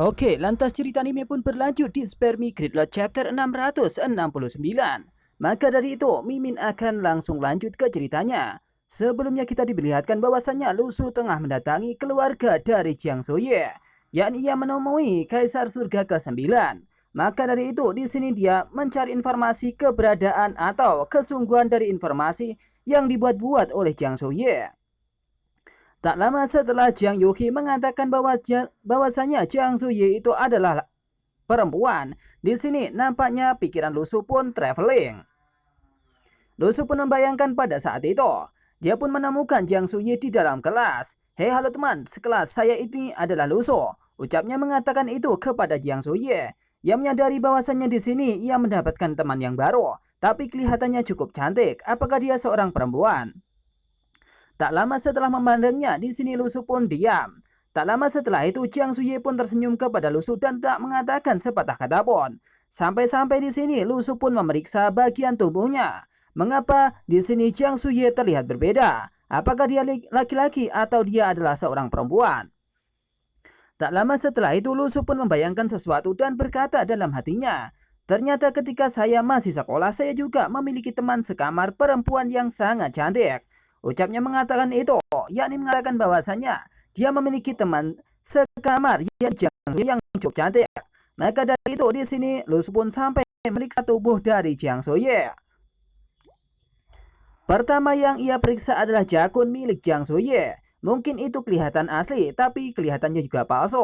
Oke, lantas cerita anime pun berlanjut di Spare Me Great Loot Chapter 669. Maka dari itu, Mimin akan langsung lanjut ke ceritanya. Sebelumnya kita diperlihatkan bahwasannya Lusu tengah mendatangi keluarga dari Jiang Soye, yakni ia menemui Kaisar Surga ke-9. Maka dari itu, di sini dia mencari informasi keberadaan atau kesungguhan dari informasi yang dibuat-buat oleh Jiang Soye. Tak lama setelah Jiang Yuki mengatakan bahwasanya Jiang Suye itu adalah perempuan, di sini nampaknya pikiran Lusu pun traveling. Lusu pun membayangkan pada saat itu, dia pun menemukan Jiang Suye di dalam kelas. Hei halo teman, sekelas saya ini adalah Lusu. Ucapnya mengatakan itu kepada Jiang Suye. Ia menyadari bahwasannya di sini ia mendapatkan teman yang baru, tapi kelihatannya cukup cantik. Apakah dia seorang perempuan? Tak lama setelah memandangnya, di sini Lusu pun diam. Tak lama setelah itu, Jiang Suye pun tersenyum kepada Lusu dan tak mengatakan sepatah kata pun. Sampai-sampai di sini, Lusu pun memeriksa bagian tubuhnya. Mengapa di sini Jiang Suye terlihat berbeda? Apakah dia laki-laki atau dia adalah seorang perempuan? Tak lama setelah itu, Lusu pun membayangkan sesuatu dan berkata dalam hatinya, ternyata ketika saya masih sekolah, saya juga memiliki teman sekamar perempuan yang sangat cantik. Ucapnya mengatakan itu, yakni mengatakan bahwasanya dia memiliki teman sekamar yang cukup cantik. Maka dari itu di sini Lusu pun sampai memeriksa tubuh dari Jiang Soye. Pertama yang ia periksa adalah jakun milik Jiang Soye. Mungkin itu kelihatan asli, tapi kelihatannya juga palsu.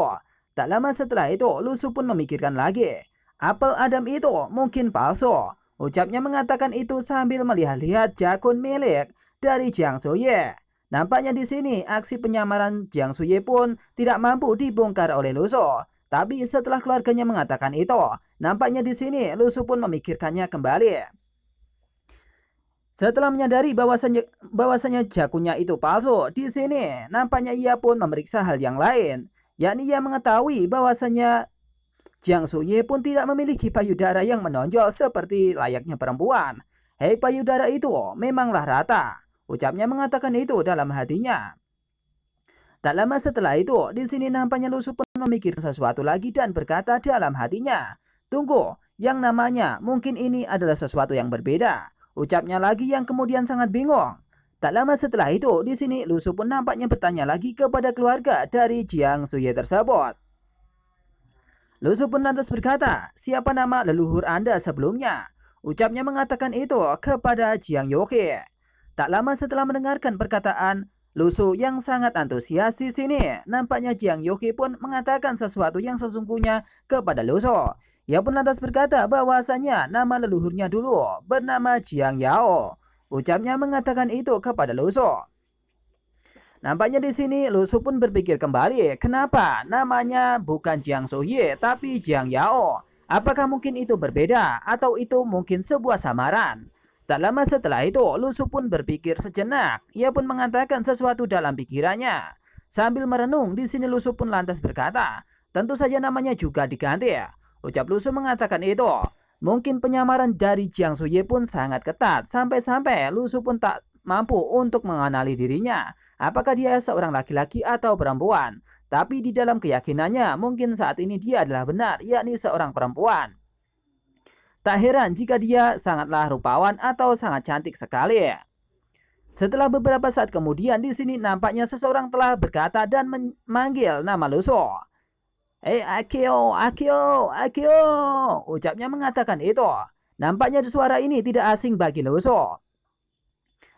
Tak lama setelah itu, Lusu pun memikirkan lagi. Apel Adam itu mungkin palsu. Ucapnya mengatakan itu sambil melihat-lihat jakun milik dari Jiang Soye. Nampaknya di sini aksi penyamaran Jiang Soye pun tidak mampu dibongkar oleh Lusu. Tapi setelah keluarganya mengatakan itu, nampaknya di sini Lusu pun memikirkannya kembali. Setelah menyadari bahwasanya jakunnya itu palsu, di sini nampaknya ia pun memeriksa hal yang lain, yakni ia mengetahui bahwasanya Jiang Suye pun tidak memiliki payudara yang menonjol seperti layaknya perempuan. Hei, payudara itu memanglah rata. Ucapnya mengatakan itu dalam hatinya. Tak lama setelah itu, di sini nampaknya Lusu pun memikirkan sesuatu lagi dan berkata dalam hatinya, tunggu, yang namanya mungkin ini adalah sesuatu yang berbeda. Ucapnya lagi yang kemudian sangat bingung. Tak lama setelah itu, di sini Lusu pun nampaknya bertanya lagi kepada keluarga dari Jiang Suye tersebut. Lusu pun lantas berkata, siapa nama leluhur Anda sebelumnya? Ucapnya mengatakan itu kepada Jiang Yuki. Tak lama setelah mendengarkan perkataan Lusu yang sangat antusias di sini, nampaknya Jiang Yuki pun mengatakan sesuatu yang sesungguhnya kepada Lusu. Ia pun lantas berkata bahwasanya nama leluhurnya dulu bernama Jiang Yao. Ucapnya mengatakan itu kepada Lusu. Nampaknya di sini Lusu pun berpikir kembali, kenapa namanya bukan Jiang Soye tapi Jiang Yao? Apakah mungkin itu berbeda atau itu mungkin sebuah samaran? Tak lama setelah itu, Lusu pun berpikir sejenak. Ia pun mengatakan sesuatu dalam pikirannya. Sambil merenung, di sini Lusu pun lantas berkata, tentu saja namanya juga diganti. Ucap Lusu mengatakan itu. Mungkin penyamaran dari Jiang Suye pun sangat ketat, sampai-sampai Lusu pun tak mampu untuk mengenali dirinya. Apakah dia seorang laki-laki atau perempuan? Tapi di dalam keyakinannya, mungkin saat ini dia adalah benar, yakni seorang perempuan. Tak heran jika dia sangatlah rupawan atau sangat cantik sekali. Setelah beberapa saat kemudian, di sini nampaknya seseorang telah berkata dan memanggil nama Lusu. Hei Akio, Akio, Akio, ucapnya mengatakan itu. Nampaknya suara ini tidak asing bagi Lusu.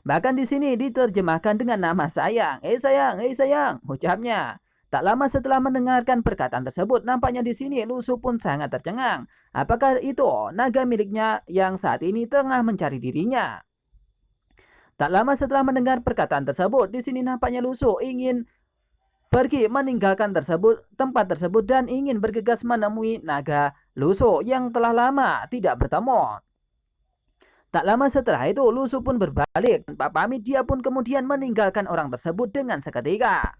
Bahkan di sini diterjemahkan dengan nama sayang. Hei sayang, ucapnya. Tak lama setelah mendengarkan perkataan tersebut, nampaknya di sini Lusu pun sangat tercengang. Apakah itu naga miliknya yang saat ini tengah mencari dirinya? Tak lama setelah mendengar perkataan tersebut, di sini nampaknya Lusu ingin pergi meninggalkan tempat tersebut dan ingin bergegas menemui naga Lusu yang telah lama tidak bertemu. Tak lama setelah itu, Lusu pun berbalik tanpa pamit. Dia pun kemudian meninggalkan orang tersebut dengan seketika.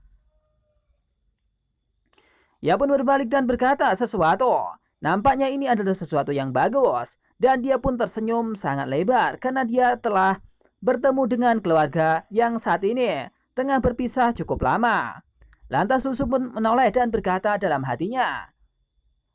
Ia pun berbalik dan berkata sesuatu. Nampaknya ini adalah sesuatu yang bagus. Dan dia pun tersenyum sangat lebar karena dia telah bertemu dengan keluarga yang saat ini tengah berpisah cukup lama. Lantas Lusu pun menoleh dan berkata dalam hatinya,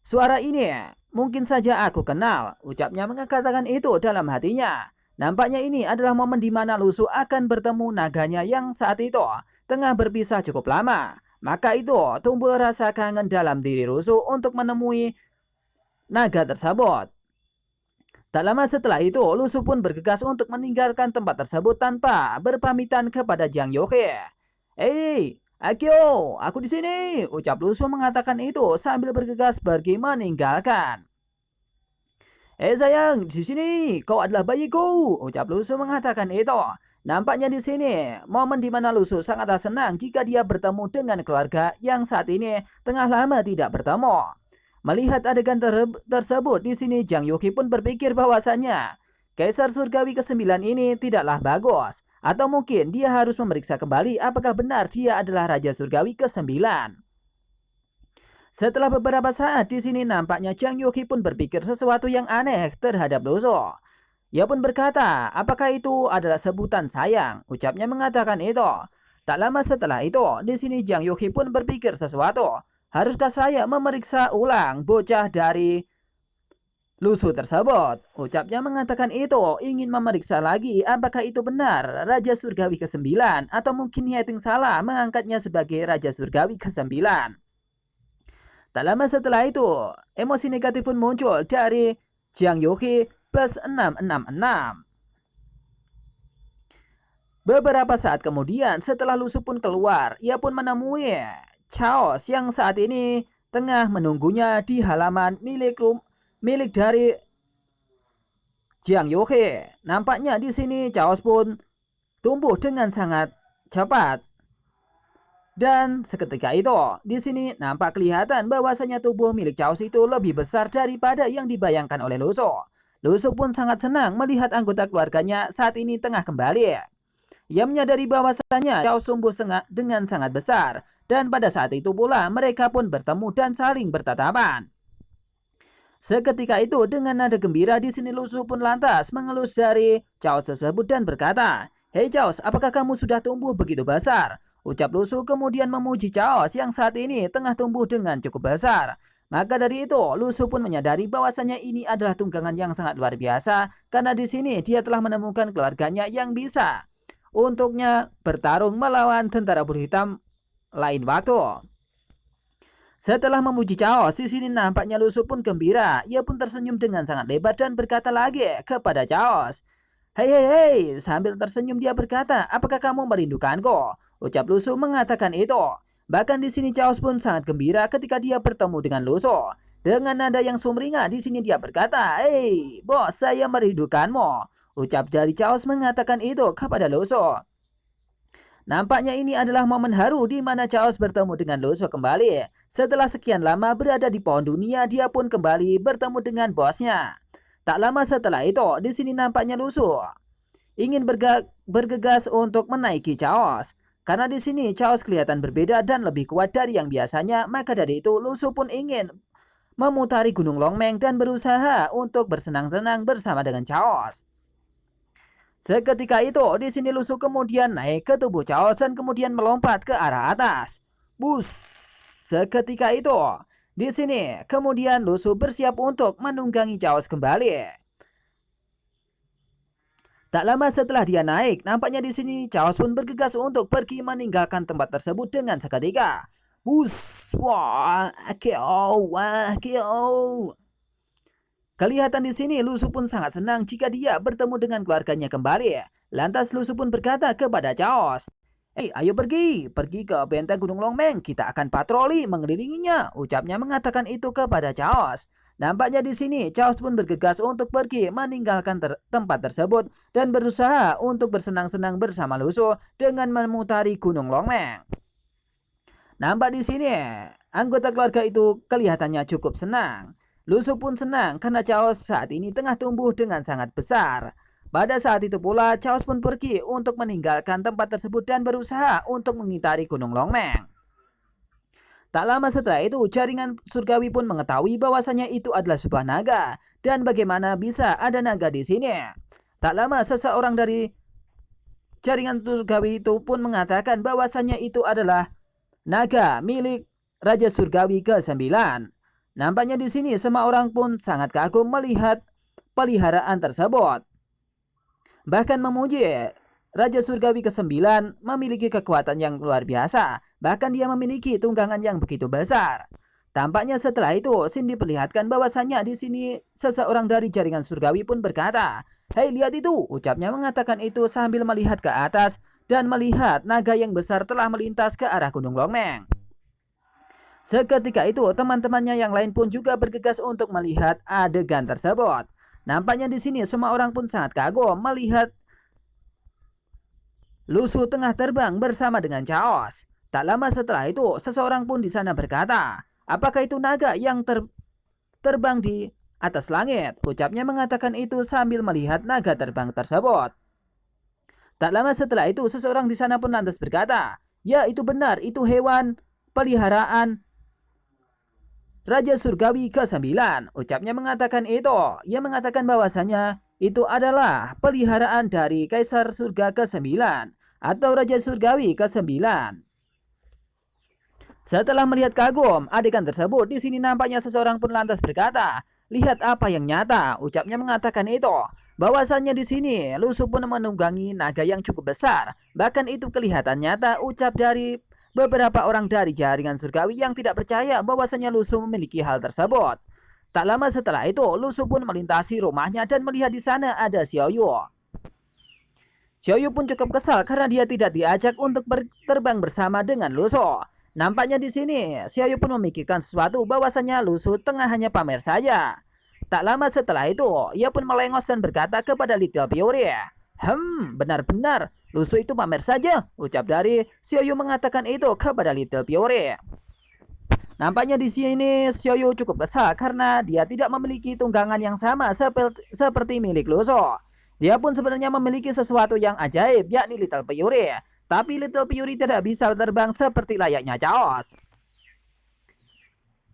Suara ini mungkin saja aku kenal, ucapnya mengatakan itu dalam hatinya. Nampaknya ini adalah momen di mana Lusu akan bertemu naganya yang saat itu tengah berpisah cukup lama. Maka itu tumbuh rasa kangen dalam diri Lusu untuk menemui naga tersebut. Tak lama setelah itu, Lusu pun bergegas untuk meninggalkan tempat tersebut tanpa berpamitan kepada Jiang Yohe. "Hei, Akio, aku di sini," ucap Lusu mengatakan itu sambil bergegas pergi meninggalkan. Sayang, di sini kau adalah bayiku," ucap Lusu mengatakan itu. Nampaknya di sini momen di mana Lusu sangat senang jika dia bertemu dengan keluarga yang saat ini tengah lama tidak bertemu. Melihat adegan tersebut di sini, Jiang Yuki pun berpikir bahwasanya Kaisar Surgawi ke-9 ini tidaklah bagus, atau mungkin dia harus memeriksa kembali apakah benar dia adalah Raja Surgawi ke-9. Setelah beberapa saat di sini, nampaknya Jiang Yuki pun berpikir sesuatu yang aneh terhadap Lusu. Ia pun berkata, "Apakah itu adalah sebutan sayang?" Ucapnya mengatakan itu. Tak lama setelah itu, di sini Jiang Yuki pun berpikir sesuatu. "Haruskah saya memeriksa ulang bocah dari Lusu tersebut?" Ucapnya mengatakan itu, ingin memeriksa lagi apakah itu benar Raja Surgawi ke-9 atau mungkin Yeting salah mengangkatnya sebagai Raja Surgawi ke-9. Tak lama setelah itu, emosi negatif pun muncul dari Jiang Yuki plus 666. Beberapa saat kemudian, setelah Lusu pun keluar, ia pun menemui Chaos yang saat ini tengah menunggunya di halaman milik dari Jiang Yohe. Nampaknya di sini Chaos pun tumbuh dengan sangat cepat. Dan seketika itu, di sini nampak kelihatan bahwasanya tubuh milik Chaos itu lebih besar daripada yang dibayangkan oleh Lusu. Lusu pun sangat senang melihat anggota keluarganya saat ini tengah kembali. Ia menyadari bahwasanya Chaos tumbuh dengan sangat besar, dan pada saat itu pula mereka pun bertemu dan saling bertatapan. Seketika itu dengan nada gembira di sini Lusu pun lantas mengelus jari Chaos tersebut dan berkata, "Hei Chaos, apakah kamu sudah tumbuh begitu besar?" Ucap Lusu kemudian memuji Chaos yang saat ini tengah tumbuh dengan cukup besar. Maka dari itu, Lusu pun menyadari bahwasanya ini adalah tunggangan yang sangat luar biasa, karena di sini dia telah menemukan keluarganya yang bisa untuknya bertarung melawan tentara bulu hitam lain waktu. Setelah memuji Chaos, di sini nampaknya Lusu pun gembira. Ia pun tersenyum dengan sangat lebar dan berkata lagi kepada Chaos, "Hei hei hei," sambil tersenyum dia berkata, "Apakah kamu merindukanku?" Ucap Lusu mengatakan itu. Bahkan di sini Chaos pun sangat gembira ketika dia bertemu dengan Lusu. Dengan nada yang sumringah di sini dia berkata, "Hei, bos, saya merindukanmu." Ucap dari Chaos mengatakan itu kepada Lusu. Nampaknya ini adalah momen haru di mana Chaos bertemu dengan Lusu kembali. Setelah sekian lama berada di pohon dunia, dia pun kembali bertemu dengan bosnya. Tak lama setelah itu, di sini nampaknya Lusu ingin bergegas untuk menaiki Chaos. Karena di sini Chaos kelihatan berbeda dan lebih kuat dari yang biasanya, maka dari itu Lusu pun ingin memutari Gunung Longmeng dan berusaha untuk bersenang-senang bersama dengan Chaos. Seketika itu, di sini Lusu kemudian naik ke tubuh Chaos dan kemudian melompat ke arah atas. Bus! Seketika itu, di sini kemudian Lusu bersiap untuk menunggangi Chaos kembali. Tak lama setelah dia naik, nampaknya di sini Chaos pun bergegas untuk pergi meninggalkan tempat tersebut dengan seketika. Bus! Wah, Akio. Kelihatan di sini Lusu pun sangat senang jika dia bertemu dengan keluarganya kembali. Lantas Lusu pun berkata kepada Chaos, "Hei, ayo pergi ke benteng Gunung Longmeng, kita akan patroli mengelilinginya." Ucapnya mengatakan itu kepada Chaos. Nampaknya di sini Chaos pun bergegas untuk pergi meninggalkan tempat tersebut dan berusaha untuk bersenang-senang bersama Lusu dengan memutari Gunung Longmeng. Nampak di sini anggota keluarga itu kelihatannya cukup senang. Lusu pun senang karena Chaos saat ini tengah tumbuh dengan sangat besar. Pada saat itu pula Chaos pun pergi untuk meninggalkan tempat tersebut dan berusaha untuk mengitari Gunung Longmeng. Tak lama setelah itu jaringan surgawi pun mengetahui bahwasanya itu adalah sebuah naga dan bagaimana bisa ada naga di sini. Tak lama seseorang dari jaringan surgawi itu pun mengatakan bahwasanya itu adalah naga milik Raja Surgawi ke-9. Nampaknya di sini semua orang pun sangat kagum melihat peliharaan tersebut. Bahkan memuji Raja Surgawi ke-9 memiliki kekuatan yang luar biasa. Bahkan dia memiliki tunggangan yang begitu besar. Tampaknya setelah itu Shin diperlihatkan bahwasannya di sini seseorang dari jaringan surgawi pun berkata, "Hei, lihat itu!" Ucapnya mengatakan itu sambil melihat ke atas dan melihat naga yang besar telah melintas ke arah Gunung Longmeng. Seketika itu teman-temannya yang lain pun juga bergegas untuk melihat adegan tersebut. Nampaknya di sini semua orang pun sangat kagum melihat Lusu tengah terbang bersama dengan Chaos. Tak lama setelah itu seseorang pun di sana berkata, "Apakah itu naga yang terbang di atas langit?" Ucapnya mengatakan itu sambil melihat naga terbang tersebut. Tak lama setelah itu seseorang di sana pun lantas berkata, "Ya, itu benar, itu hewan peliharaan Raja Surgawi ke-9. Ucapnya mengatakan itu. Ia mengatakan bahwasanya itu adalah peliharaan dari Kaisar Surga ke-9 atau Raja Surgawi ke-9. Setelah melihat kagum adegan tersebut, di sini nampaknya seseorang pun lantas berkata, "Lihat apa yang nyata." Ucapnya mengatakan itu. Bahwasannya di sini Lusu pun menunggangi naga yang cukup besar. Bahkan itu kelihatan nyata ucap dari beberapa orang dari jaringan surgawi yang tidak percaya bahwasanya Lusu memiliki hal tersebut. Tak lama setelah itu, Lusu pun melintasi rumahnya dan melihat di sana ada Xiaoyu. Xiaoyu pun cukup kesal karena dia tidak diajak untuk terbang bersama dengan Lusu. Nampaknya di sini Xiaoyu pun memikirkan sesuatu bahwasanya Lusu tengah hanya pamer saja. Tak lama setelah itu, ia pun melengos dan berkata kepada Little Fury, "Benar-benar Lusu itu pamer saja." Ucap dari Xiaoyu mengatakan itu kepada Little Fury. Nampaknya di sini Xiaoyu cukup kesal karena dia tidak memiliki tunggangan yang sama seperti milik Lusu. Dia pun sebenarnya memiliki sesuatu yang ajaib, yakni Little Fury. Tapi Little Fury tidak bisa terbang seperti layaknya Chaos.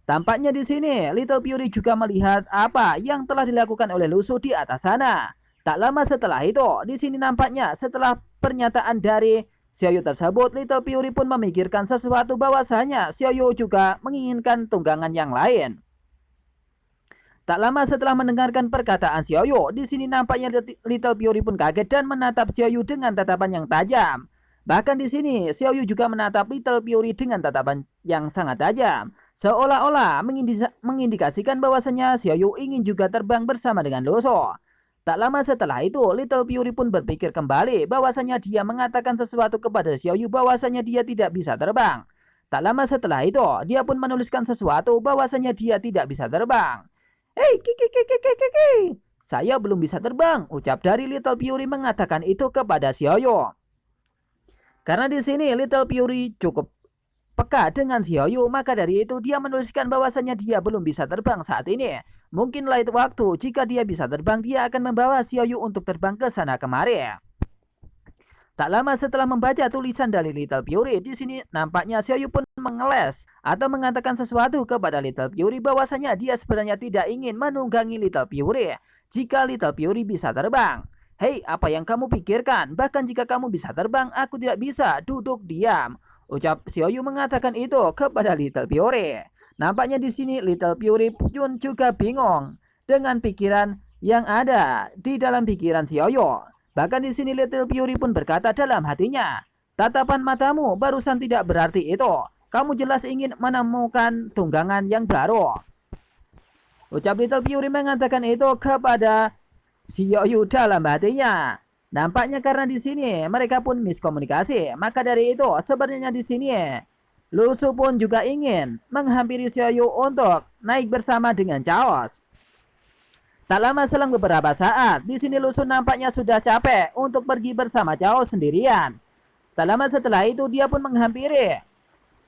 Tampaknya di sini Little Fury juga melihat apa yang telah dilakukan oleh Lusu di atas sana. Tak lama setelah itu, di sini nampaknya setelah pernyataan dari Xiaoyu tersebut, Little Fury pun memikirkan sesuatu bahwasanya Xiaoyu juga menginginkan tunggangan yang lain. Tak lama setelah mendengarkan perkataan Xiaoyu, di sini nampaknya Little Fury pun kaget dan menatap Xiaoyu dengan tatapan yang tajam. Bahkan di sini Xiaoyu juga menatap Little Fury dengan tatapan yang sangat tajam, seolah-olah mengindikasikan bahwasanya Xiaoyu ingin juga terbang bersama dengan Lusu. Tak lama setelah itu, Little Fury pun berpikir kembali bahwasanya dia mengatakan sesuatu kepada Xiaoyu bahwasanya dia tidak bisa terbang. Tak lama setelah itu, dia pun menuliskan sesuatu bahwasanya dia tidak bisa terbang. "Hei, kiki, saya belum bisa terbang," ucap dari Little Fury mengatakan itu kepada Xiaoyu. Karena di sini Little Fury cukup peka dengan Xiaoyu, maka dari itu dia menuliskan bahwasanya dia belum bisa terbang saat ini. Mungkin lain waktu jika dia bisa terbang, dia akan membawa Xiaoyu untuk terbang ke sana kemari. Tak lama setelah membaca tulisan dari Little Fury, di sini nampaknya Xiaoyu pun mengeles atau mengatakan sesuatu kepada Little Fury bahwasanya dia sebenarnya tidak ingin menunggangi Little Fury jika Little Fury bisa terbang. "Hei, apa yang kamu pikirkan? Bahkan jika kamu bisa terbang, aku tidak bisa duduk diam." Ucap Xiaoyu mengatakan itu kepada Little Fury. Nampaknya di sini Little Fury pun juga bingung dengan pikiran yang ada di dalam pikiran Xiaoyu. Bahkan di sini Little Fury pun berkata dalam hatinya, "Tatapan matamu barusan tidak berarti itu. Kamu jelas ingin menemukan tunggangan yang baru." Ucap Little Fury mengatakan itu kepada Xiaoyu dalam hatinya. Nampaknya karena di sini mereka pun miskomunikasi, maka dari itu sebenarnya di sini Lusu pun juga ingin menghampiri Xiaoyu untuk naik bersama dengan Chaos. Tak lama selang beberapa saat, di sini Lusu nampaknya sudah capek untuk pergi bersama Chaos sendirian. Tak lama setelah itu dia pun menghampiri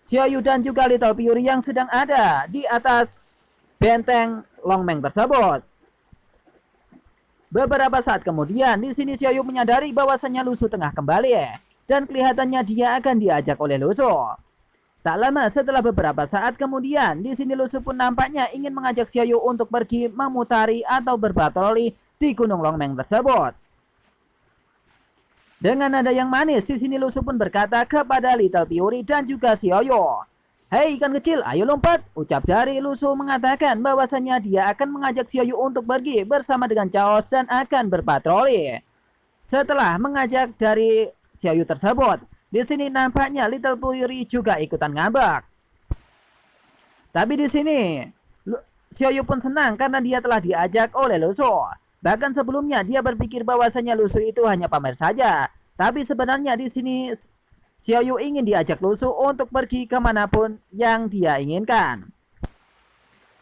Xiaoyu dan juga Little Fury yang sedang ada di atas benteng Longmeng tersebut. Beberapa saat kemudian, di sini Xiaoyu menyadari bahwasanya Lusu tengah kembali dan kelihatannya dia akan diajak oleh Lusu. Tak lama setelah beberapa saat kemudian, di sini Lusu pun nampaknya ingin mengajak Xiaoyu untuk pergi memutari atau berpatroli di Gunung Longmeng tersebut. Dengan nada yang manis, di sini Lusu pun berkata kepada Little Fury dan juga Xiaoyu, "Hei ikan kecil, ayo lompat," ucap dari Lusu mengatakan bahwasanya dia akan mengajak Xiaoyu untuk pergi bersama dengan Chaos dan akan berpatroli. Setelah mengajak dari Xiaoyu tersebut, di sini nampaknya Little Fury juga ikutan ngambek. Tapi di sini Xiaoyu pun senang karena dia telah diajak oleh Lusu. Bahkan sebelumnya dia berpikir bahwasanya Lusu itu hanya pamer saja. Tapi sebenarnya di sini Xiaoyu ingin diajak Lusu untuk pergi kemanapun yang dia inginkan.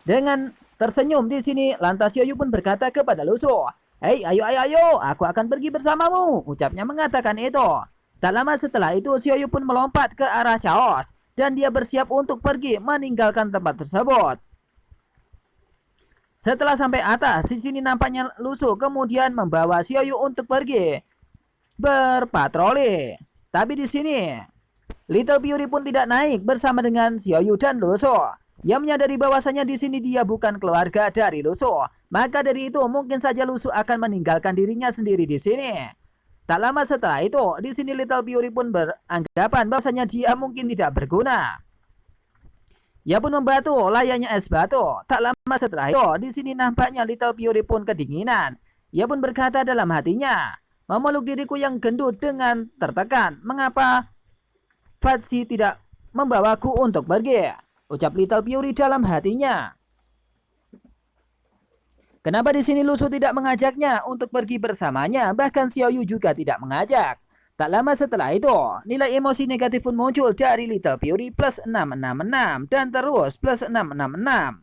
Dengan tersenyum di sini, lantas Xiaoyu pun berkata kepada Lusu, "Hei, ayo, aku akan pergi bersamamu," ucapnya mengatakan itu. Tak lama setelah itu, Xiaoyu pun melompat ke arah Chaos dan dia bersiap untuk pergi meninggalkan tempat tersebut. Setelah sampai atas, di sini nampaknya Lusu kemudian membawa Xiaoyu untuk pergi berpatroli. Tapi di sini Little Fury pun tidak naik bersama dengan Xiaoyu dan Lusu. Ia menyadari bahwasanya di sini dia bukan keluarga dari Lusu. Maka dari itu mungkin saja Lusu akan meninggalkan dirinya sendiri di sini. Tak lama setelah itu, di sini Little Fury pun beranggapan bahwasanya dia mungkin tidak berguna. Ia pun membatu layaknya es batu. Tak lama setelah itu, di sini nampaknya Little Fury pun kedinginan. Ia pun berkata dalam hatinya, "Memeluk diriku yang gendut dengan tertekan. Mengapa Fatsi tidak membawaku untuk pergi?" ucap Little Fury dalam hatinya. Kenapa di sini Lusu tidak mengajaknya untuk pergi bersamanya? Bahkan Xiaoyu juga tidak mengajak. Tak lama setelah itu, nilai emosi negatif pun muncul dari Little Fury plus 666 dan terus plus 666.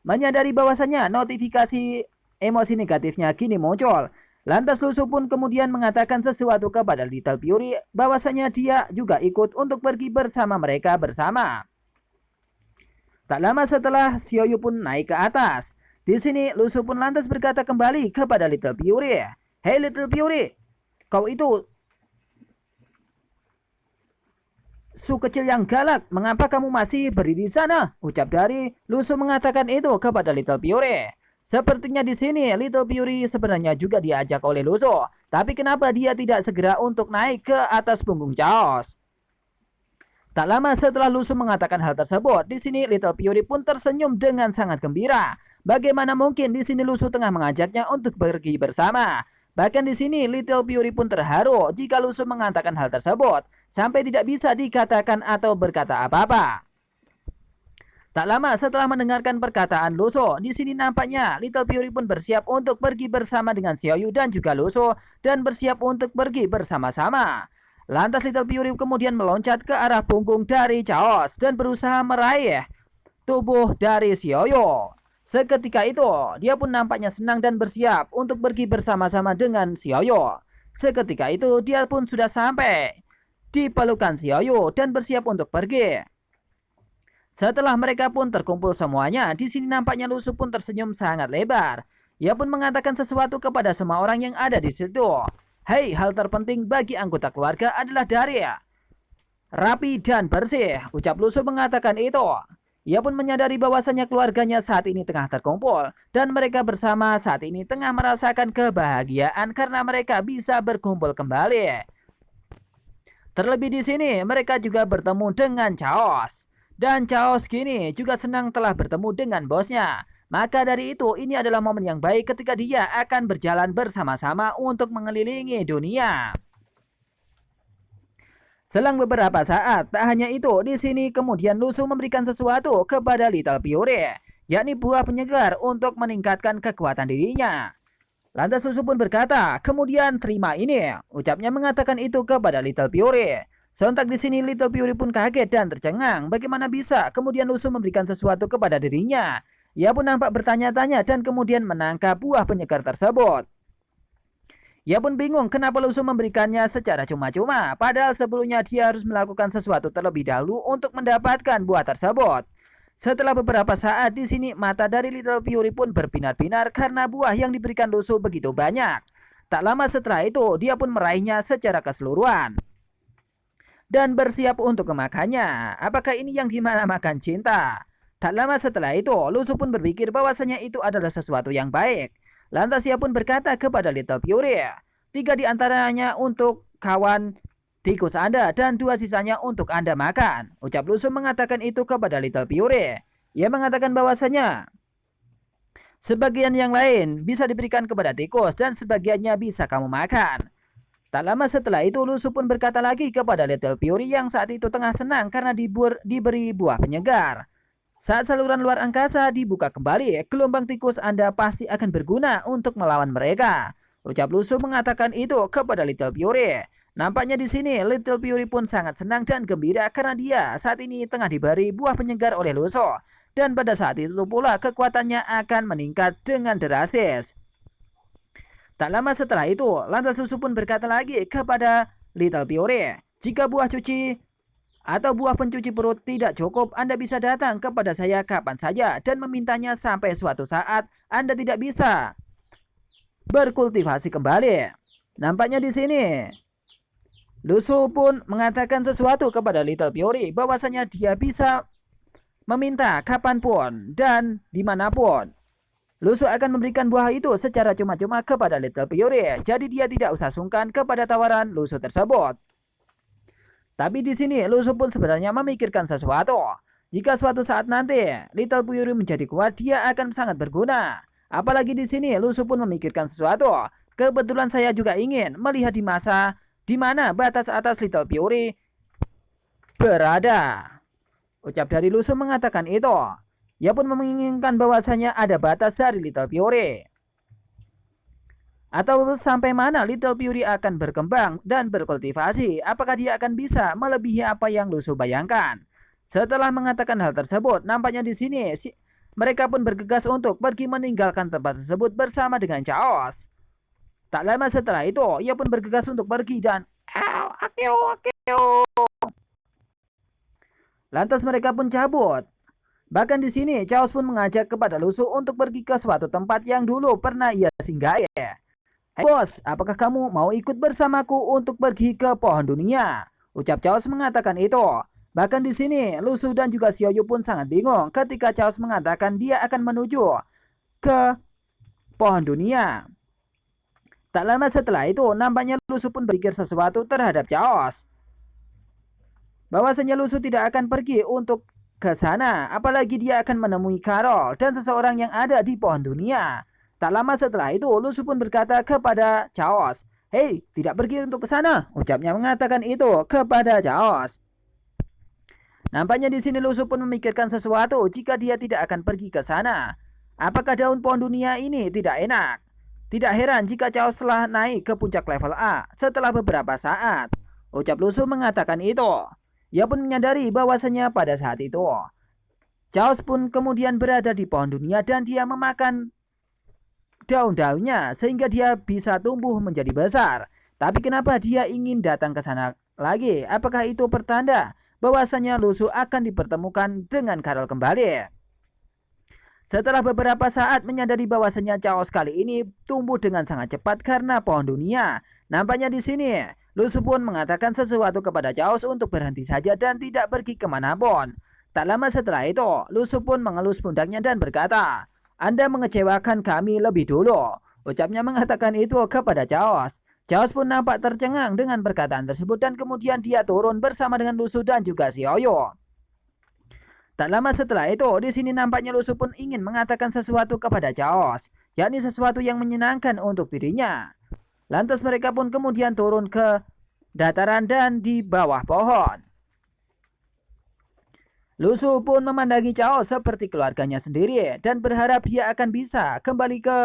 Menyadari bahwasanya notifikasi emosi negatifnya kini muncul, lantas Lusu pun kemudian mengatakan sesuatu kepada Little Fury bahwasanya dia juga ikut untuk pergi bersama mereka bersama. Tak lama setelah Xiaoyu pun naik ke atas. Di sini Lusu pun lantas berkata kembali kepada Little Fury, "Hei Little Fury, kau itu su kecil yang galak, mengapa kamu masih berdiri di sana?" ucap dari Lusu mengatakan itu kepada Little Fury. Sepertinya di sini Little Fury sebenarnya juga diajak oleh Lusu, tapi kenapa dia tidak segera untuk naik ke atas punggung Chaos? Tak lama setelah Lusu mengatakan hal tersebut, di sini Little Fury pun tersenyum dengan sangat gembira. Bagaimana mungkin di sini Lusu tengah mengajaknya untuk pergi bersama? Bahkan di sini Little Fury pun terharu jika Lusu mengatakan hal tersebut sampai tidak bisa dikatakan atau berkata apa-apa. Tak lama setelah mendengarkan perkataan Lusu, di sini nampaknya Little Fury pun bersiap untuk pergi bersama dengan Xiaoyu dan juga Lusu dan bersiap untuk pergi bersama-sama. Lantas Little Fury kemudian meloncat ke arah punggung dari Chaos dan berusaha meraih tubuh dari Xiaoyu. Seketika itu, dia pun nampaknya senang dan bersiap untuk pergi bersama-sama dengan Xiaoyu. Seketika itu, dia pun sudah sampai di pelukan Xiaoyu dan bersiap untuk pergi. Setelah mereka pun terkumpul semuanya, di sini nampaknya Lusu pun tersenyum sangat lebar. Ia pun mengatakan sesuatu kepada semua orang yang ada di situ. "Hei, hal terpenting bagi anggota keluarga adalah dari rapi dan bersih," ucap Lusu mengatakan itu. Ia pun menyadari bahwasanya keluarganya saat ini tengah terkumpul dan mereka bersama saat ini tengah merasakan kebahagiaan karena mereka bisa berkumpul kembali. Terlebih di sini mereka juga bertemu dengan Chaos. Dan Chaos kini juga senang telah bertemu dengan bosnya. Maka dari itu ini adalah momen yang baik ketika dia akan berjalan bersama-sama untuk mengelilingi dunia. Selang beberapa saat, tak hanya itu, di sini kemudian Lusu memberikan sesuatu kepada Little Fury, yakni buah penyegar untuk meningkatkan kekuatan dirinya. Lantas Lusu pun berkata, "Kemudian terima ini," ucapnya mengatakan itu kepada Little Fury. Sontak di sini Little Fury pun kaget dan tercengang. Bagaimana bisa kemudian Lusu memberikan sesuatu kepada dirinya? Ia pun nampak bertanya-tanya dan kemudian menangkap buah penyegar tersebut. Ia pun bingung kenapa Lusu memberikannya secara cuma-cuma, padahal sebelumnya dia harus melakukan sesuatu terlebih dahulu untuk mendapatkan buah tersebut. Setelah beberapa saat di sini mata dari Little Fury pun berbinar-binar karena buah yang diberikan Lusu begitu banyak. Tak lama setelah itu dia pun meraihnya secara keseluruhan dan bersiap untuk memakannya. Apakah ini yang dinamakan cinta? Tak lama setelah itu Lusu pun berpikir bahwasanya itu adalah sesuatu yang baik. Lantas ia pun berkata kepada Little Fury, 3 di antaranya untuk kawan tikus Anda dan 2 sisanya untuk Anda makan. Ucap Lusu mengatakan itu kepada Little Fury. Ia mengatakan bahwasanya sebagian yang lain bisa diberikan kepada tikus dan sebagiannya bisa kamu makan. Tak lama setelah itu Lusu pun berkata lagi kepada Little Fury yang saat itu tengah senang karena diberi buah penyegar. Saat saluran luar angkasa dibuka kembali, gelombang tikus Anda pasti akan berguna untuk melawan mereka. Ucap Lusu mengatakan itu kepada Little Fury. Nampaknya di sini Little Fury pun sangat senang dan gembira karena dia saat ini tengah diberi buah penyegar oleh Lusu. Dan pada saat itu pula kekuatannya akan meningkat dengan drastis. Tak lama setelah itu, lantas Lusu pun berkata lagi kepada Little Fury, jika buah cuci atau buah pencuci perut tidak cukup, Anda bisa datang kepada saya kapan saja dan memintanya sampai suatu saat Anda tidak bisa berkultivasi kembali. Nampaknya di sini Lusu pun mengatakan sesuatu kepada Little Fury bahwasanya dia bisa meminta kapanpun dan dimanapun. Lusu akan memberikan buah itu secara cuma-cuma kepada Little Fury, jadi dia tidak usah sungkan kepada tawaran Lusu tersebut. Tapi di sini Lusu pun sebenarnya memikirkan sesuatu. Jika suatu saat nanti Little Fury menjadi kuat, dia akan sangat berguna. Apalagi di sini Lusu pun memikirkan sesuatu. Kebetulan saya juga ingin melihat di masa di mana batas atas Little Fury berada. Ucap dari Lusu mengatakan itu. Ia pun menginginkan bahwasanya ada batas dari Little Fury. Atau sampai mana Little Fury akan berkembang dan berkultivasi? Apakah dia akan bisa melebihi apa yang Lusu bayangkan? Setelah mengatakan hal tersebut, nampaknya di sini mereka pun bergegas untuk pergi meninggalkan tempat tersebut bersama dengan Chaos. Tak lama setelah itu, ia pun bergegas untuk pergi dan lantas mereka pun cabut. Bahkan di sini, Chaos pun mengajak kepada Lusu untuk pergi ke suatu tempat yang dulu pernah ia singgahi. Hei bos, apakah kamu mau ikut bersamaku untuk pergi ke pohon dunia? Ucap Chaos mengatakan itu. Bahkan di sini, Lusu dan juga Xiaoyu pun sangat bingung ketika Chaos mengatakan dia akan menuju ke pohon dunia. Tak lama setelah itu, nampaknya Lusu pun berpikir sesuatu terhadap Chaos. Bahwasanya Lusu tidak akan pergi untuk ke sana, apalagi dia akan menemui Carol dan seseorang yang ada di pohon dunia. Tak lama setelah itu, Lusu pun berkata kepada Chaos, "Hei, tidak pergi untuk ke sana." Ucapnya mengatakan itu kepada Chaos. Nampaknya di sini Lusu pun memikirkan sesuatu jika dia tidak akan pergi ke sana. Apakah daun pohon dunia ini tidak enak? Tidak heran jika Chaos telah naik ke puncak level A setelah beberapa saat. Ucap Lusu mengatakan itu. Ia pun menyadari bahwasanya pada saat itu Chaos pun kemudian berada di pohon dunia dan dia memakan daun-daunnya sehingga dia bisa tumbuh menjadi besar. Tapi kenapa dia ingin datang ke sana lagi? Apakah itu pertanda bahwasanya Lusu akan dipertemukan dengan Carol kembali? Setelah beberapa saat menyadari bahwasanya Chaos kali ini tumbuh dengan sangat cepat karena pohon dunia. Nampaknya di sini Lusu pun mengatakan sesuatu kepada Chaos untuk berhenti saja dan tidak pergi kemanapun. Tak lama setelah itu, Lusu pun mengelus pundaknya dan berkata, "Anda mengecewakan kami lebih dulu." Ucapnya mengatakan itu kepada Chaos. Chaos pun nampak tercengang dengan perkataan tersebut dan kemudian dia turun bersama dengan Lusu dan juga Xiaoyu. Tak lama setelah itu, di sini nampaknya Lusu pun ingin mengatakan sesuatu kepada Chaos, yakni sesuatu yang menyenangkan untuk dirinya. Lantas mereka pun kemudian turun ke dataran dan di bawah pohon. Lusu pun memandangi Chaos seperti keluarganya sendiri dan berharap dia akan bisa kembali ke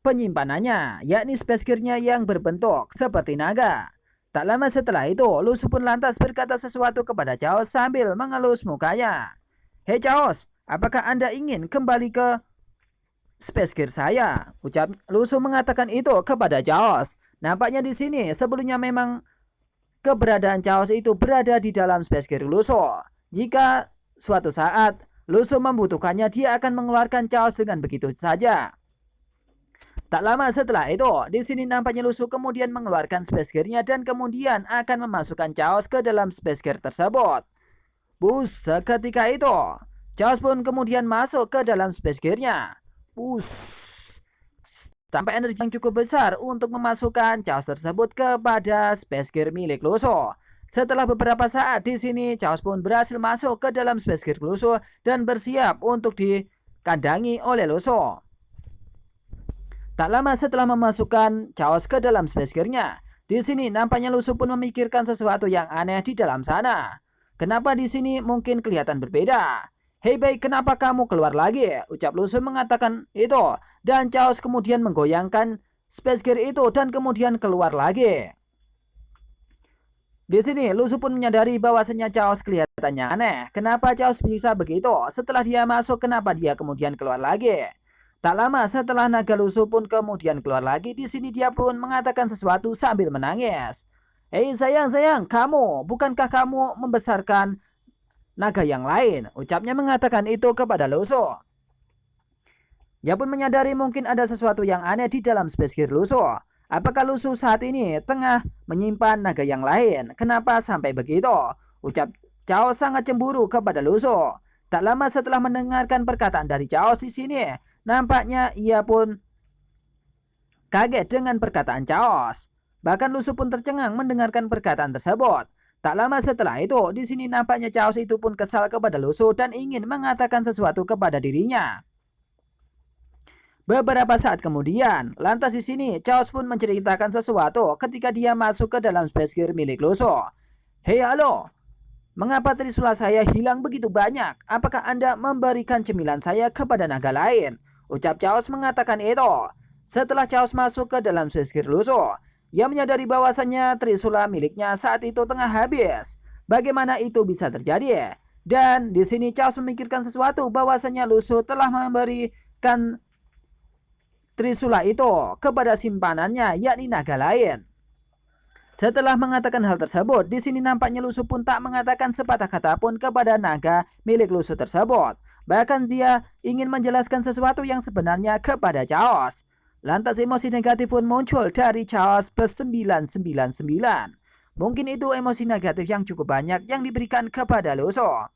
penyimpanannya, yakni space gear-nya yang berbentuk seperti naga. Tak lama setelah itu, Lusu pun lantas berkata sesuatu kepada Chaos sambil mengelus mukanya. "Hei Chaos, apakah Anda ingin kembali ke space gear saya?" Ucap Lusu mengatakan itu kepada Chaos. Nampaknya di sini sebelumnya memang keberadaan Chaos itu berada di dalam space gear Lusu. Jika suatu saat Lusu membutuhkannya, dia akan mengeluarkan Chaos dengan begitu saja. Tak lama setelah itu, di sini nampaknya Lusu kemudian mengeluarkan space gear-nya dan kemudian akan memasukkan Chaos ke dalam space gear tersebut. Bus, seketika itu, Chaos pun kemudian masuk ke dalam space gear-nya. Bus. sampai energi yang cukup besar untuk memasukkan chaos tersebut kepada space gear milik Luso. Setelah beberapa saat di sini, chaos pun berhasil masuk ke dalam space gear Luso dan bersiap untuk dikandangi oleh Luso. Tak lama setelah memasukkan chaos ke dalam space gear-nya, di sini nampaknya Luso pun memikirkan sesuatu yang aneh di dalam sana. Kenapa di sini mungkin kelihatan berbeda? Hei baik, kenapa kamu keluar lagi? Ucap Luso mengatakan itu, dan chaos kemudian menggoyangkan space gear itu dan kemudian keluar lagi. Di sini Luso pun menyadari bahwasanya chaos kelihatannya aneh. Kenapa chaos bisa begitu? Setelah dia masuk, kenapa dia kemudian keluar lagi? Tak lama setelah naga Luso pun kemudian keluar lagi. Di sini dia pun mengatakan sesuatu sambil menangis. Hei sayang, bukankah kamu membesarkan naga yang lain? Ucapnya mengatakan itu kepada Luso. Dia pun menyadari mungkin ada sesuatu yang aneh di dalam space gear Luso. Apakah Luso saat ini tengah menyimpan naga yang lain? Kenapa sampai begitu? Ucap Chaos sangat cemburu kepada Luso. Tak lama setelah mendengarkan perkataan dari Chaos di sini, nampaknya ia pun kaget dengan perkataan Chaos. Bahkan Luso pun tercengang mendengarkan perkataan tersebut. Tak lama setelah itu, di sini nampaknya Chaos itu pun kesal kepada Luso dan ingin mengatakan sesuatu kepada dirinya. Beberapa saat kemudian, lantas di sini Chaos pun menceritakan sesuatu ketika dia masuk ke dalam space gear milik Luso. Hei halo, mengapa trisula saya hilang begitu banyak? Apakah Anda memberikan cemilan saya kepada naga lain? Ucap Chaos mengatakan itu. Setelah Chaos masuk ke dalam space gear Luso, ia menyadari bahwasannya trisula miliknya saat itu tengah habis. Bagaimana itu bisa terjadi? Dan di sini Chaos memikirkan sesuatu bahwasannya Luso telah memberikan trisula itu kepada simpanannya, yakni naga lain. Setelah mengatakan hal tersebut, di sini nampaknya Luso pun tak mengatakan sepatah kata pun kepada naga milik Luso tersebut. Bahkan dia ingin menjelaskan sesuatu yang sebenarnya kepada Chaos. Lantas emosi negatif pun muncul dari Chaos plus 999. Mungkin itu emosi negatif yang cukup banyak yang diberikan kepada Luso.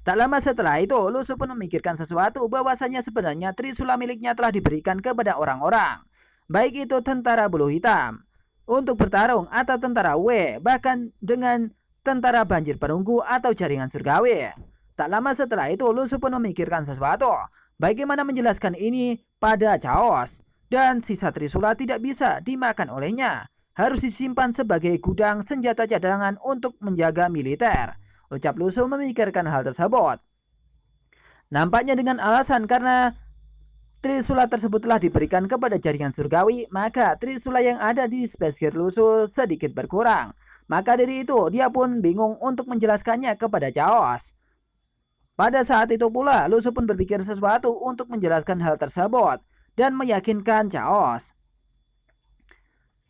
Tak lama setelah itu, Luso pun memikirkan sesuatu bahwasanya sebenarnya trisula miliknya telah diberikan kepada orang-orang. Baik itu tentara bulu hitam untuk bertarung atau tentara W, bahkan dengan tentara banjir perunggu atau jaringan surgawi. Tak lama setelah itu, Luso pun memikirkan sesuatu. Bagaimana menjelaskan ini pada Chaos? Dan sisa trisula tidak bisa dimakan olehnya. Harus disimpan sebagai gudang senjata cadangan untuk menjaga militer. Ucap Luso memikirkan hal tersebut. Nampaknya dengan alasan karena trisula tersebut telah diberikan kepada jaringan surgawi, maka trisula yang ada di space gear Luso sedikit berkurang. Maka dari itu, dia pun bingung untuk menjelaskannya kepada Chaos. Pada saat itu pula, Luso pun berpikir sesuatu untuk menjelaskan hal tersebut dan meyakinkan Chaos.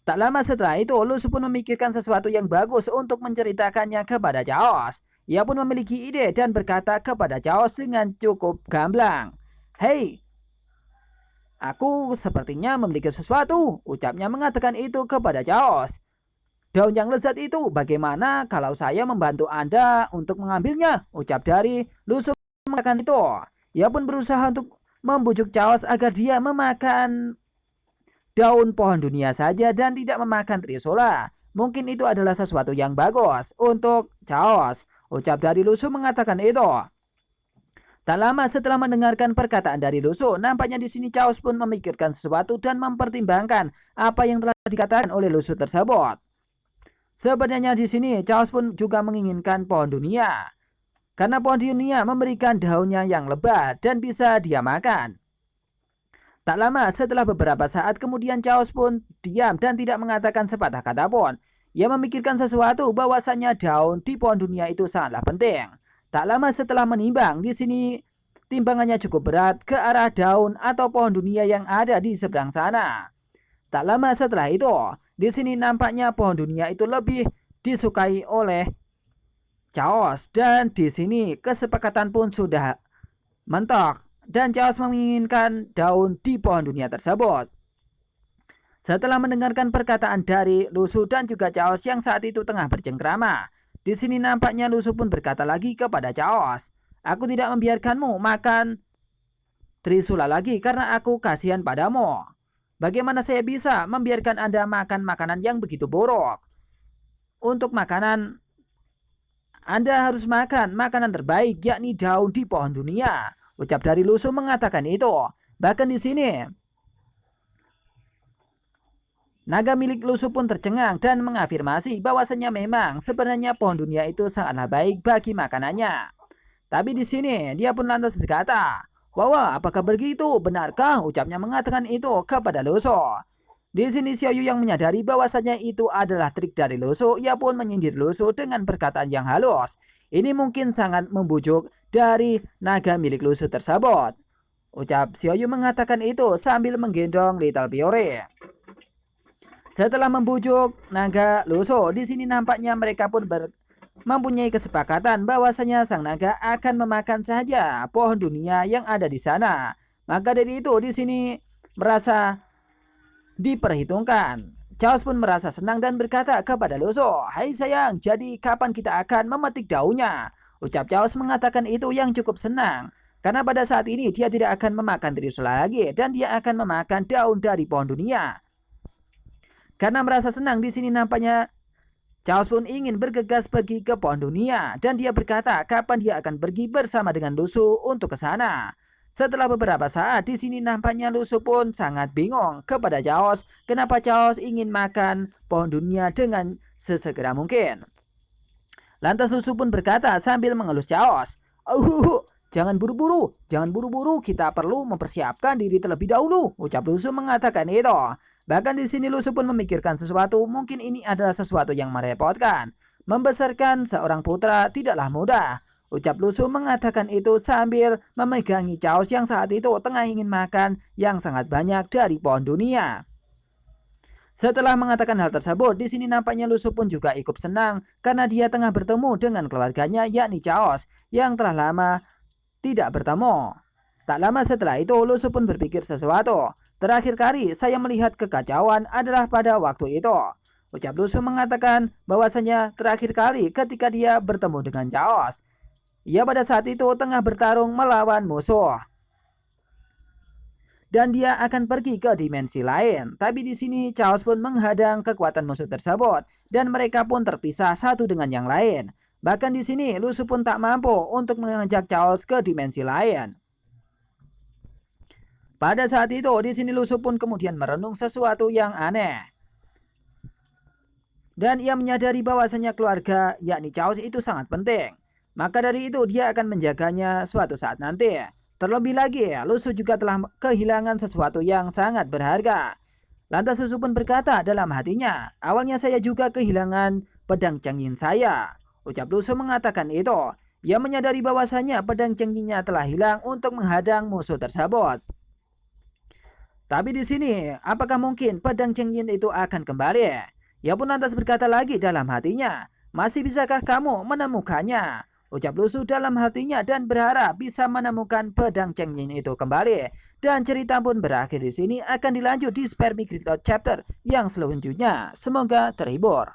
Tak lama setelah itu, Luso pun memikirkan sesuatu yang bagus untuk menceritakannya kepada Chaos. Ia pun memiliki ide dan berkata kepada Chaos dengan cukup gamblang. Hei, aku sepertinya memiliki sesuatu, ucapnya mengatakan itu kepada Chaos. Daun yang lezat itu, bagaimana kalau saya membantu Anda untuk mengambilnya? Ucap dari Luso mengatakan itu. Ia pun berusaha untuk membujuk Chaos agar dia memakan daun pohon dunia saja dan tidak memakan trisula. Mungkin itu adalah sesuatu yang bagus untuk Chaos. Ucap dari Luso mengatakan itu. Tak lama setelah mendengarkan perkataan dari Luso, nampaknya di sini Chaos pun memikirkan sesuatu dan mempertimbangkan apa yang telah dikatakan oleh Luso tersebut. Sebenarnya di sini Chaos pun juga menginginkan pohon dunia. Karena pohon dunia memberikan daunnya yang lebat dan bisa dia makan. Tak lama setelah beberapa saat kemudian Chaos pun diam dan tidak mengatakan sepatah kata pun. Ia memikirkan sesuatu bahwasanya daun di pohon dunia itu sangatlah penting. Tak lama setelah menimbang, di sini timbangannya cukup berat ke arah daun atau pohon dunia yang ada di seberang sana. Tak lama setelah itu, di sini nampaknya pohon dunia itu lebih disukai oleh Chaos dan di sini kesepakatan pun sudah mentok dan Chaos menginginkan daun di pohon dunia tersebut. Setelah mendengarkan perkataan dari Luso dan juga Chaos yang saat itu tengah bercengkrama, di sini nampaknya Luso pun berkata lagi kepada Chaos, "Aku tidak membiarkanmu makan Trisula lagi karena aku kasihan padamu. Bagaimana saya bisa membiarkan Anda makan makanan yang begitu buruk? Untuk makanan, Anda harus makan makanan terbaik, yakni daun di pohon dunia. Ucap dari Lusu mengatakan itu. Bahkan di sini, naga milik Lusu pun tercengang dan mengafirmasi bahwasanya memang sebenarnya pohon dunia itu sangatlah baik bagi makanannya. Tapi di sini dia pun lantas berkata, "Wah, apakah begitu? Benarkah?" Ucapnya mengatakan itu kepada Lusu. Di sini Xiaoyu yang menyadari bahwasanya itu adalah trik dari Lusu. Ia pun menyindir Lusu dengan perkataan yang halus. Ini mungkin sangat membujuk dari naga milik Lusu tersebut. Ucap Xiaoyu mengatakan itu sambil menggendong Little Fiore. Setelah membujuk naga Lusu, di sini nampaknya mereka pun mempunyai kesepakatan bahwasanya sang naga akan memakan saja pohon dunia yang ada di sana. Maka dari itu di sini merasa diperhitungkan. Chaos pun merasa senang dan berkata kepada Lusu, "Hai sayang, jadi kapan kita akan memetik daunnya?" Ucap Chaos mengatakan itu yang cukup senang. Karena pada saat ini dia tidak akan memakan Trisula lagi dan dia akan memakan daun dari pohon dunia. Karena merasa senang di sini nampaknya Chaos pun ingin bergegas pergi ke pohon dunia dan dia berkata kapan dia akan pergi bersama dengan Lusu untuk ke sana. Setelah beberapa saat di sini nampaknya Lusu pun sangat bingung kepada Chaos kenapa Chaos ingin makan pohon dunia dengan sesegera mungkin. Lantas Lusu pun berkata sambil mengelus Chaos, jangan buru-buru, kita perlu mempersiapkan diri terlebih dahulu." Ucap Lusu mengatakan itu. Bahkan di sini Lusu pun memikirkan sesuatu, mungkin ini adalah sesuatu yang merepotkan. Membesarkan seorang putra tidaklah mudah. Ucap Lusu mengatakan itu sambil memegangi Chaos yang saat itu tengah ingin makan yang sangat banyak dari pohon dunia. Setelah mengatakan hal tersebut, di sini nampaknya Lusu pun juga ikut senang karena dia tengah bertemu dengan keluarganya yakni Chaos yang telah lama tidak bertemu. Tak lama setelah itu Lusu pun berpikir sesuatu. Terakhir kali saya melihat kekacauan adalah pada waktu itu. Ucap Lusu mengatakan bahwasanya terakhir kali ketika dia bertemu dengan Chaos, ia pada saat itu tengah bertarung melawan musuh. Dan dia akan pergi ke dimensi lain. Tapi di sini Chaos pun menghadang kekuatan musuh tersebut dan mereka pun terpisah satu dengan yang lain. Bahkan di sini Lusu pun tak mampu untuk mengajak Chaos ke dimensi lain. Pada saat itu di sini Lusu pun kemudian merenung sesuatu yang aneh. Dan ia menyadari bahwasanya keluarga yakni Chaos itu sangat penting. Maka dari itu dia akan menjaganya suatu saat nanti. Terlebih lagi Lusu juga telah kehilangan sesuatu yang sangat berharga. Lantas Lusu pun berkata dalam hatinya, "Awalnya saya juga kehilangan pedang Changyin saya." Ucap Lusu mengatakan itu. Ia menyadari bahwasanya pedang Changyin-nya telah hilang untuk menghadang musuh tersebut. Tapi di sini, apakah mungkin pedang Changyin itu akan kembali? Ia pun lantas berkata lagi dalam hatinya, "Masih bisakah kamu menemukannya?" Ucap Lusu dalam hatinya dan berharap bisa menemukan pedang Changyin itu kembali. Dan cerita pun berakhir di sini, akan dilanjut di Spermicrypto chapter yang selanjutnya. Semoga terhibur.